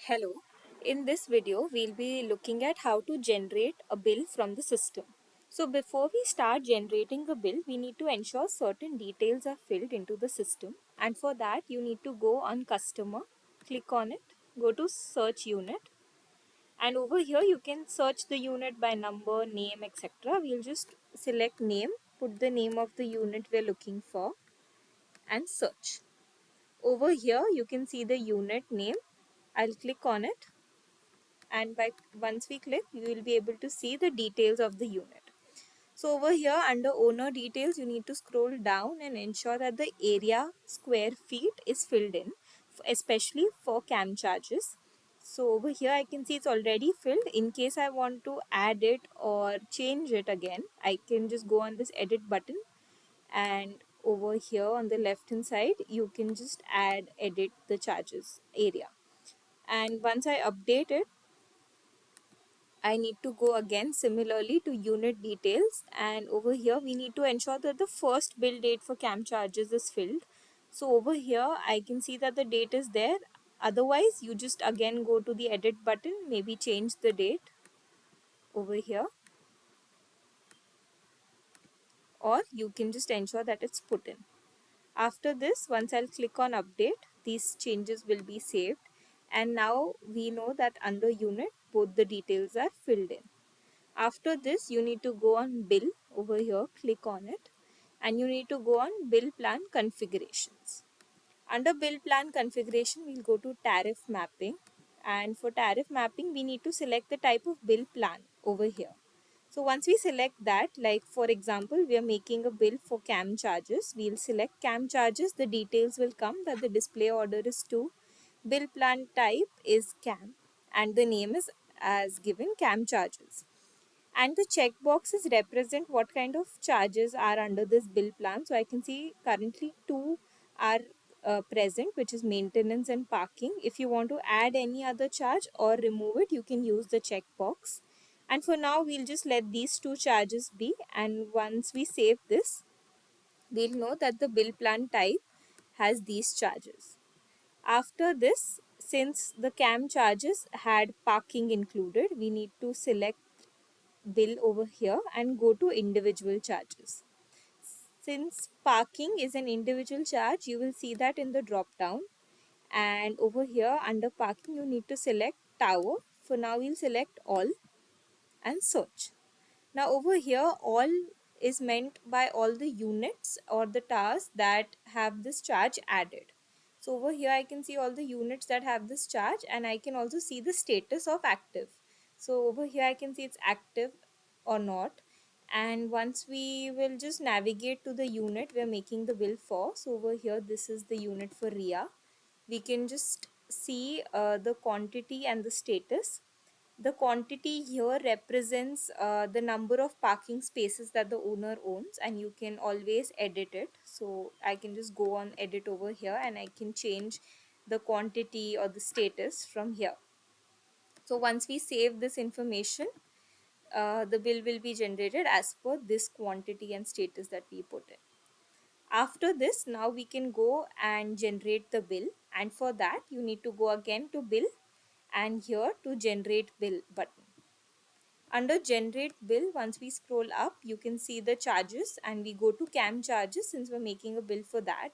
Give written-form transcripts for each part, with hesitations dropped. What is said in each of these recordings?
Hello, in this video we'll be looking at how to generate a bill from the system. So before we start generating a bill, we need to ensure certain details are filled into the system, and for that you need to go on customer, click on it, go to search unit, and over here you can search the unit by number, name, etc. We'll just select name, put the name of the unit we're looking for and search. Over here you can see the unit name. I'll click on it, and by once we click you will be able to see the details of the unit. So over here under owner details you need to scroll down and ensure that the area square feet is filled in, especially for CAM charges. So over here I can see it's already filled. In case I want to add it or change it again, I can just go on this edit button, and over here on the left hand side you can just edit the charges area. And once I update it, I need to go again similarly to unit details, and over here we need to ensure that the first bill date for CAM charges is filled. So over here I can see that the date is there. Otherwise you just again go to the edit button, maybe change the date over here, or you can just ensure that it's put in. After this, once I'll click on update, these changes will be saved, and now we know that under unit both the details are filled in. After this, you need to go on bill over here, click on it, and you need to go on bill plan configurations. Under bill plan configuration, we'll go to tariff mapping, and for tariff mapping, we need to select the type of bill plan over here. So once we select that, like for example, we are making a bill for CAM charges, we'll select CAM charges, the details will come that the display order is to, bill plan type is CAM, and the name is as given CAM charges. And the checkboxes represent what kind of charges are under this bill plan. So I can see currently two are present, which is maintenance and parking. If you want to add any other charge or remove it, you can use the checkbox. And for now we'll just let these two charges be, and once we save this we'll know that the bill plan type has these charges. After this, since the CAM charges had parking included, we need to select bill over here and go to individual charges. Since parking is an individual charge, you will see that in the drop down, and over here under parking you need to select tower. For now we'll select all and search. Now over here all is meant by all the units or the towers that have this charge added. So over here I can see all the units that have this charge, and I can also see the status of active. So over here I can see it's active or not, and once we will just navigate to the unit we are making the bill for. So over here this is the unit for RIA. We can just see the quantity and the status. The quantity here represents the number of parking spaces that the owner owns, and you can always edit it. So I can just go on edit over here and I can change the quantity or the status from here. So once we save this information, the bill will be generated as per this quantity and status that we put in. After this, now we can go and generate the bill, and for that you need to go again to bill and here to generate bill button. Under generate bill, once we scroll up, you can see the charges, and we go to CAM charges since we're making a bill for that.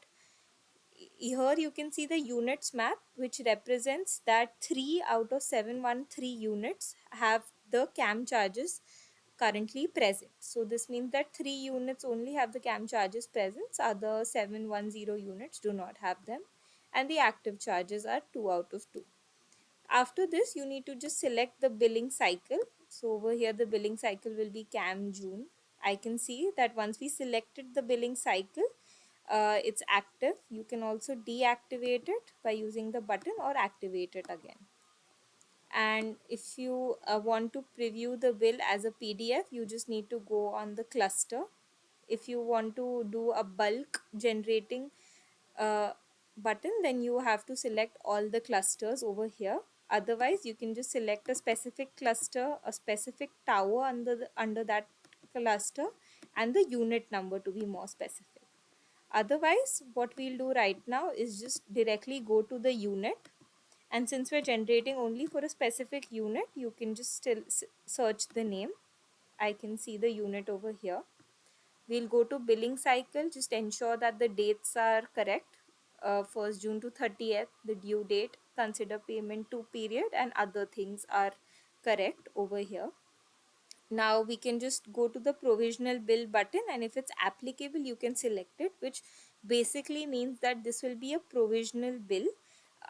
Here you can see the units map, which represents that 3 out of 713 units have the CAM charges currently present. So this means that 3 units only have the CAM charges present, other 710 units do not have them, and the active charges are 2 out of 2. After this, you need to just select the billing cycle. So over here, the billing cycle will be CAM June. I can see that once we selected the billing cycle, it's active. You can also deactivate it by using the button or activate it again. And if you want to preview the bill as a PDF, you just need to go on the cluster. If you want to do a bulk generating button, then you have to select all the clusters over here. Otherwise you can just select a specific cluster, a specific tower under that cluster, and the unit number to be more specific. Otherwise what we'll do right now is just directly go to the unit, And since we're generating only for a specific unit, you can just still search the name. I can see the unit over here. We'll go to billing cycle, just ensure that the dates are correct. 1st June to 30th, the due date, consider payment to period, and other things are correct over here. Now we can just go to the provisional bill button, and if it's applicable you can select it, which basically means that this will be a provisional bill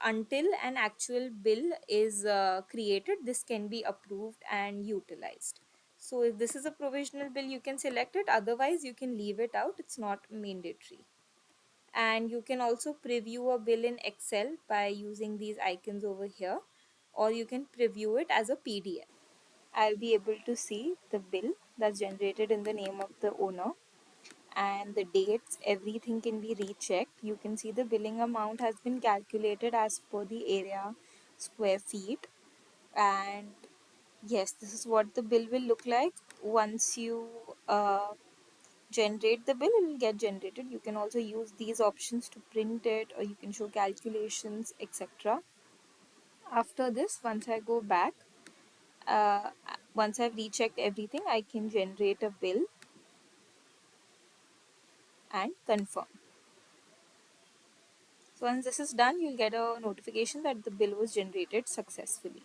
until an actual bill is created. This can be approved and utilized. So if this is a provisional bill you can select it, otherwise you can leave it out, it's not mandatory. And you can also preview a bill in Excel by using these icons over here, or you can preview it as a PDF. I'll be able to see the bill that's generated in the name of the owner, and the dates, everything can be rechecked. You can see the billing amount has been calculated as per the area square feet. And yes, this is what the bill will look like. Once you generate the bill, it will get generated. You can also use these options to print it, or you can show calculations, etc. After this, once I go back, uh, once I've rechecked everything, I can generate a bill and confirm. So once this is done, you'll get a notification that the bill was generated successfully.